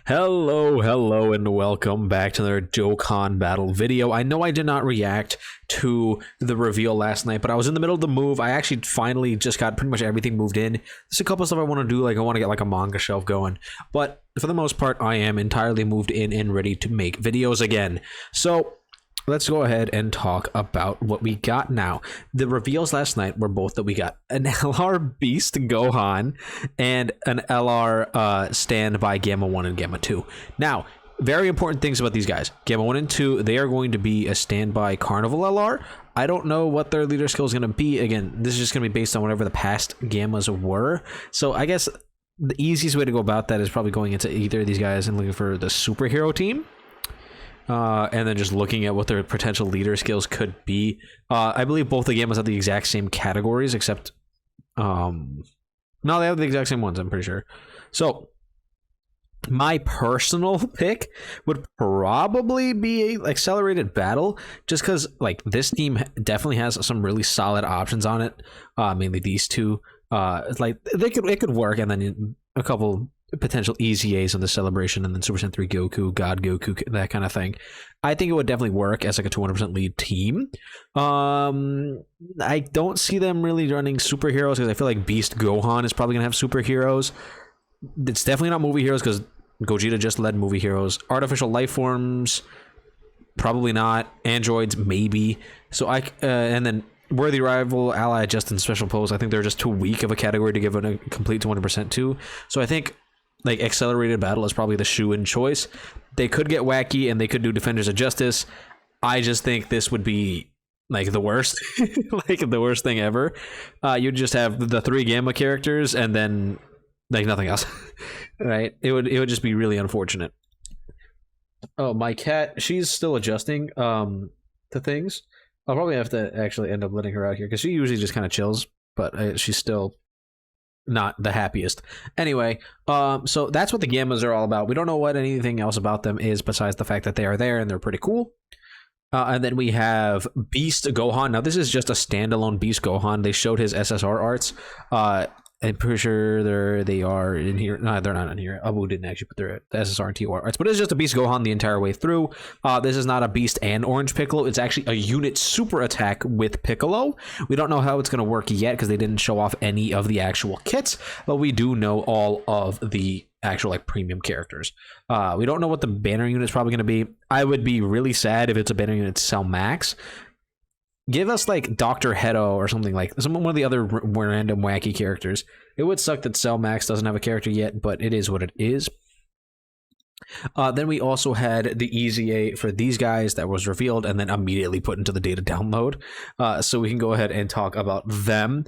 Hello, and welcome back to another Dokkan battle video. I know I did not react to the reveal last night, but I was in the middle of the move. I actually finally just got pretty much everything moved in. There's a couple of stuff I want to do, like I want to get like a manga shelf going, but for the most part, I am entirely moved in and ready to make videos again. So let's go ahead and talk about what we got now. The reveals last night were both that we got an LR Beast Gohan and an LR Standby Gamma 1 and Gamma 2. Now, very important things about these guys. Gamma 1 and 2, they are going to be a standby Carnival LR. I don't know what their leader skill is going to be. Again, this is just going to be based on whatever the past Gammas were. So I guess the easiest way to go about that is probably going into either of these guys and looking for the superhero team. And then just looking at what their potential leader skills could be. I believe both the Gammas have the exact same categories, except no, they have the exact same ones, I'm pretty sure. So my personal pick would probably be a accelerated battle, just because like this team definitely has some really solid options on it. Mainly these two. Like it could work, and then a couple potential easy A's on the celebration, and then Super Saiyan 3 Goku, God Goku, that kind of thing. I think it would definitely work as like a 200% lead team. I don't see them really running superheroes because I feel like Beast Gohan is probably gonna have superheroes. It's definitely not movie heroes because Gogeta just led movie heroes. Artificial life forms, probably not. Androids, maybe. So and then Worthy Rival, Ally, Justin, Special Pose. I think they're just too weak of a category to give it a complete 200% to. So I think like accelerated battle is probably the shoe-in choice. They could get wacky and they could do Defenders of Justice. I just think this would be like the worst, like the worst thing ever. You'd just have the 3 Gamma characters and then like nothing else, right? It would just be really unfortunate. Oh, my cat, she's still adjusting to things. I'll probably have to actually end up letting her out here because she usually just kind of chills, but she's still not the happiest. Anyway, so that's what the Gammas are all about. We don't know what anything else about them is besides the fact that they are there and they're pretty cool. And then we have Beast Gohan. Now this is just a standalone Beast Gohan. They showed his SSR arts. I'm pretty sure they are in here. No, they're not in here. Abu didn't actually put their SSR and TOR arts, but it's just a Beast Gohan the entire way through. This is not a Beast and Orange Piccolo. It's actually a unit super attack with Piccolo. We don't know how it's going to work yet because they didn't show off any of the actual kits, but we do know all of the actual like premium characters. We don't know what the banner unit is probably going to be. I would be really sad if it's a banner unit to sell max. Give us like Dr. Hedo or something, like one of the other random wacky characters. It would suck that Cell Max doesn't have a character yet, but it is what it is. Then we also had the Easy A for these guys that was revealed and then immediately put into the data download. So we can go ahead and talk about them.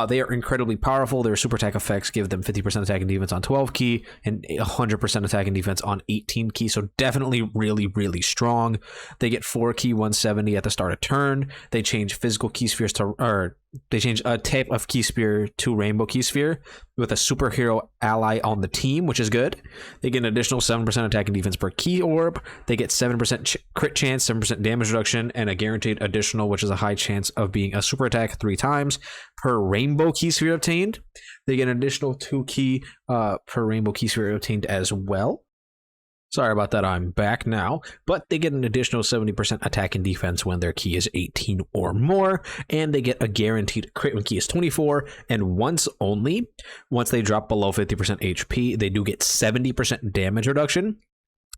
They are incredibly powerful. Their super attack effects give them 50% attack and defense on 12 key and 100% attack and defense on 18 key. So definitely really, really strong. They get 4 key 170 at the start of turn. They change physical key spheres to, or they change a type of key sphere to rainbow key sphere with a superhero ally on the team, which is good. They get an additional 7% attack and defense per key orb. They get 7% crit chance, 7% damage reduction, and a guaranteed additional, which is a high chance of being a super attack 3 times per rainbow key sphere obtained. They get an additional 2 key per rainbow key sphere obtained as well. Sorry about that, I'm back now. But they get an additional 70% attack and defense when their key is 18 or more, and they get a guaranteed crit when key is 24, and once they drop below 50% HP, they do get 70% damage reduction.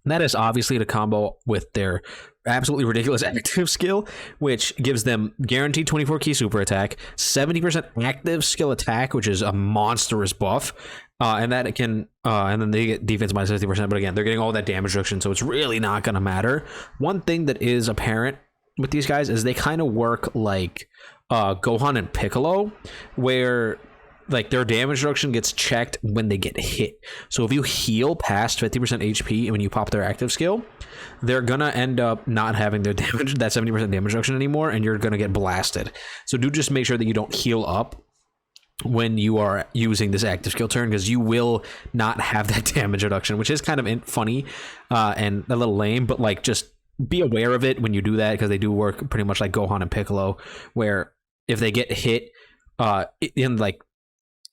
That is obviously the combo with their absolutely ridiculous active skill, which gives them guaranteed 24 key super attack, 70% active skill attack, which is a monstrous buff, and that it can, and then they get defense minus 50%. But again, they're getting all that damage reduction, so it's really not going to matter. One thing that is apparent with these guys is they kind of work like Gohan and Piccolo, where like their damage reduction gets checked when they get hit. So if you heal past 50% HP and when you pop their active skill, they're gonna end up not having their damage, that 70% damage reduction anymore, and you're gonna get blasted. So do just make sure that you don't heal up when you are using this active skill turn, because you will not have that damage reduction, which is kind of funny and a little lame, but like just be aware of it when you do that, because they do work pretty much like Gohan and Piccolo, where if they get hit in like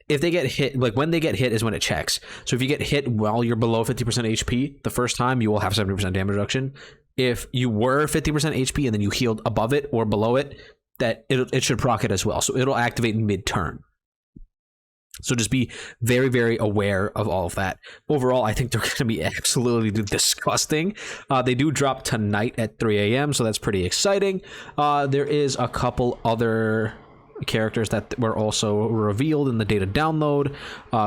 if they get hit, like when they get hit is when it checks. So if you get hit while you're below 50% HP the first time, you will have 70% damage reduction. If you were 50% HP and then you healed above it or below it, that it should proc it as well. So it'll activate mid-turn. So just be very, very aware of all of that. Overall, I think they're going to be absolutely disgusting. They do drop tonight at 3 a.m., so that's pretty exciting. There is a couple other characters that were also revealed in the data download.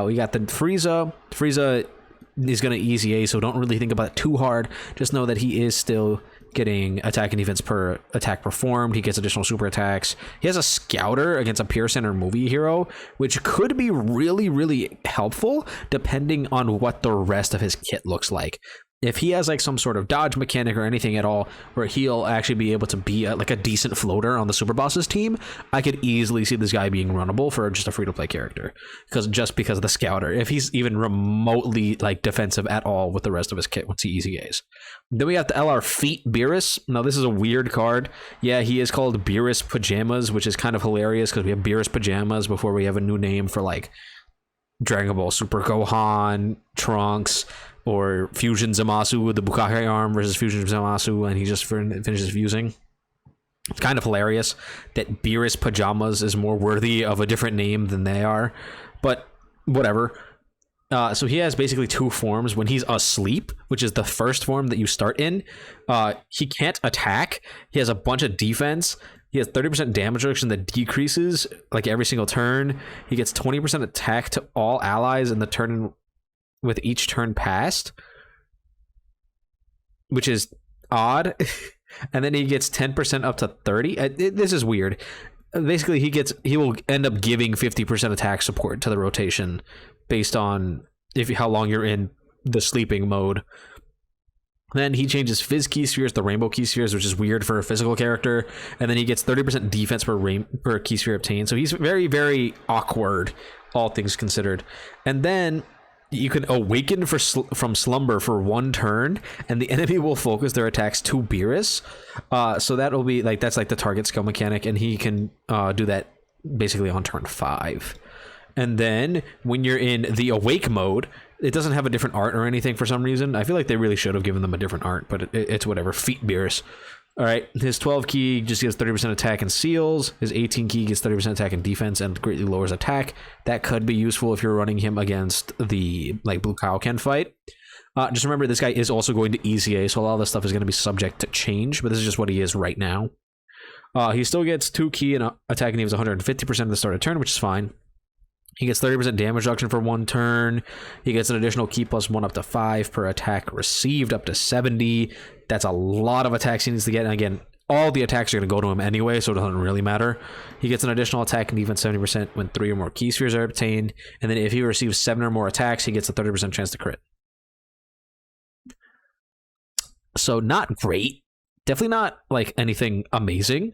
We got the Frieza. Frieza is going to easy A, so don't really think about it too hard. Just know that he is still getting attack and defense per attack performed. He gets additional super attacks. He has a Scouter against a Pure Center movie hero, which could be really, really helpful depending on what the rest of his kit looks like. If he has like some sort of dodge mechanic or anything at all where he'll actually be able to be like a decent floater on the Super Bosses team, I could easily see this guy being runnable for just a free-to-play character because of the Scouter. If he's even remotely like defensive at all with the rest of his kit once he easy A's. Then we have the LR Feet Beerus. Now this is a weird card. Yeah, he is called Beerus Pajamas, which is kind of hilarious because we have Beerus Pajamas before we have a new name for like Dragon Ball Super Gohan, Trunks, or Fusion Zamasu, the Bukkake arm versus Fusion Zamasu, and he just finishes fusing. It's kind of hilarious that Beerus Pajamas is more worthy of a different name than they are, but whatever. So he has basically two forms. When he's asleep, which is the first form that you start in, he can't attack. He has a bunch of defense. He has 30% damage reduction that decreases like every single turn. He gets 20% attack to all allies in the turn with each turn passed, which is odd. And then he gets 10% up to 30. This is weird. Basically, he will end up giving 50% attack support to the rotation based on how long you're in the sleeping mode. Then he changes Fizz Key Spheres to Rainbow Key Spheres, which is weird for a physical character. And then he gets 30% defense per Key Sphere obtained. So he's very, very awkward, all things considered. And then you can awaken from slumber for 1 turn, and the enemy will focus their attacks to Beerus. So that'll be like, that's like the target skill mechanic, and he can do that basically on turn 5. And then when you're in the awake mode, it doesn't have a different art or anything for some reason. I feel like they really should have given them a different art, but it's whatever. Feet Beerus. All right, his 12 key just gives 30% attack and seals. His 18 key gets 30% attack and defense and greatly lowers attack. That could be useful if you're running him against the like Blue Kaioken fight. Just remember, this guy is also going to EZA, so a lot of this stuff is going to be subject to change, but this is just what he is right now. He still gets 2 key and attack and he was 150% at the start of turn, which is fine. He gets 30% damage reduction for 1 turn. He gets an additional key plus 1 up to 5 per attack received up to 70. That's a lot of attacks he needs to get. And again, all the attacks are going to go to him anyway, so it doesn't really matter. He gets an additional attack and defense 70% when 3 or more key spheres are obtained. And then if he receives 7 or more attacks, he gets a 30% chance to crit. So not great. Definitely not like anything amazing.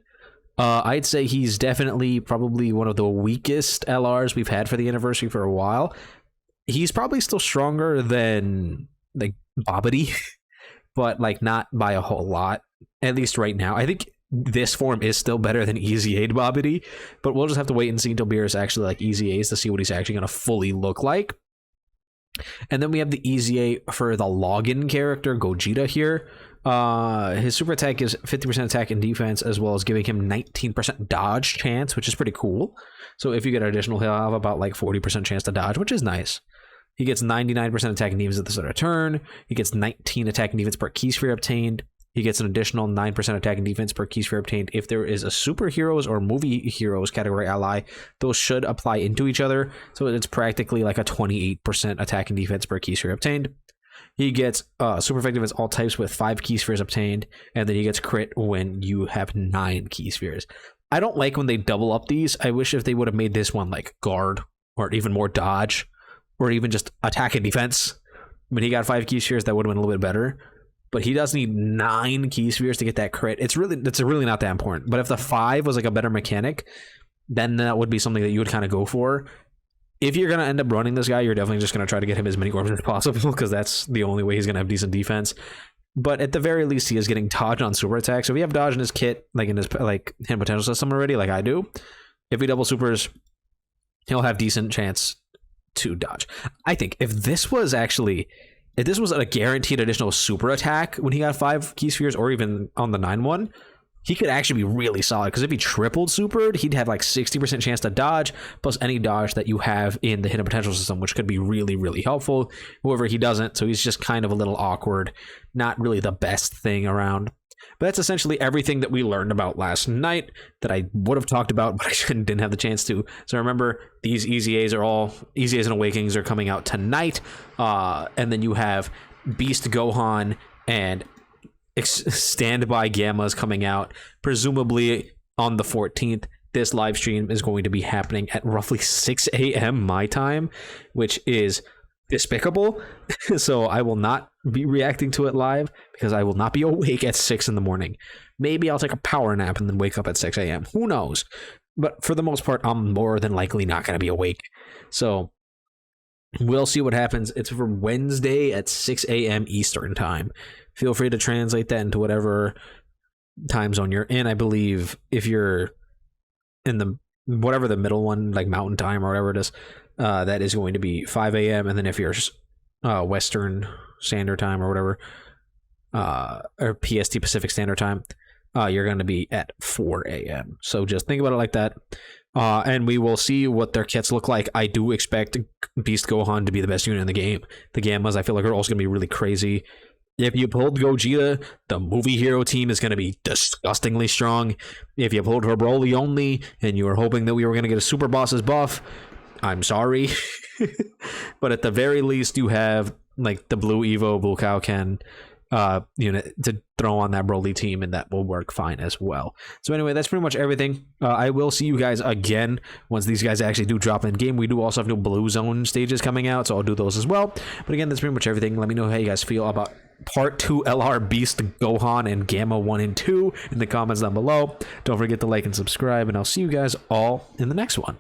I'd say he's definitely probably one of the weakest LRs we've had for the anniversary for a while. He's probably still stronger than like Babidi, but like not by a whole lot, at least right now. I think this form is still better than EZA'd Babidi, but we'll just have to wait and see until Beerus actually like EZA's to see what he's actually going to fully look like. And then we have the EZA for the login character, Gogeta here. His super attack is 50% attack and defense, as well as giving him 19% dodge chance, which is pretty cool. So if you get an additional, he'll have about like 40% chance to dodge, which is nice. He gets 99% attack and defense at the start of turn. He gets 19 attack and defense per key sphere obtained. He gets an additional 9% attack and defense per key sphere obtained. If there is a superheroes or movie heroes category ally, those should apply into each other. So it's practically like a 28% attack and defense per key sphere obtained. He gets super effective as all types with 5 key spheres obtained, and then he gets crit when you have 9 key spheres. I don't like when they double up these. I wish if they would have made this one like guard or even more dodge or even just attack and defense. When he got 5 key spheres, that would have been a little bit better. But he does need 9 key spheres to get that crit. It's really not that important. But if the 5 was like a better mechanic, then that would be something that you would kind of go for. If you're going to end up running this guy, you're definitely just going to try to get him as many orbs as possible, because that's the only way he's going to have decent defense. But at the very least, he is getting dodge on super attack. So if you have dodge in his kit, like in his like hidden potential system already, like I do, if he double supers, he'll have decent chance to dodge. I think if this was a guaranteed additional super attack when he got 5 key spheres, or even on the 9-1, he could actually be really solid, because if he tripled supered, he'd have like 60% chance to dodge, plus any dodge that you have in the hidden potential system, which could be really, really helpful. However, he doesn't, so he's just kind of a little awkward. Not really the best thing around. But that's essentially everything that we learned about last night that I would have talked about, but I didn't have the chance to. So remember, these EZAs and Awakenings are coming out tonight. And then you have Beast Gohan and Standby Gammas coming out, presumably on the 14th. This live stream is going to be happening at roughly 6 a.m. my time, which is despicable. So I will not be reacting to it live, because I will not be awake at 6 in the morning. Maybe I'll take a power nap and then wake up at 6 a.m. Who knows? But for the most part, I'm more than likely not going to be awake. So we'll see what happens. It's for Wednesday at 6 a.m. Eastern time. Feel free to translate that into whatever time zone you're in. I believe if you're in the whatever the middle one, like Mountain Time or whatever it is, that is going to be 5 a.m. And then if you're Western Standard Time or whatever, or PST, Pacific Standard Time, you're going to be at 4 a.m. So just think about it like that. And we will see what their kits look like. I do expect Beast Gohan to be the best unit in the game. The Gammas, I feel like, are also going to be really crazy. If you pulled Gogeta, the movie hero team is going to be disgustingly strong. If you pulled for Broly only, and you were hoping that we were going to get a Super Boss's buff, I'm sorry. But at the very least, you have like the Blue Evo, Blue Kaioken unit to throw on that Broly team, and that will work fine as well. So anyway, that's pretty much everything. I will see you guys again once these guys actually do drop in game. We do also have new Blue Zone stages coming out, so I'll do those as well. But again, that's pretty much everything. Let me know how you guys feel about Part 2 LR Beast Gohan and Gamma 1 and 2 in the comments down below. Don't forget to like and subscribe, and I'll see you guys all in the next one.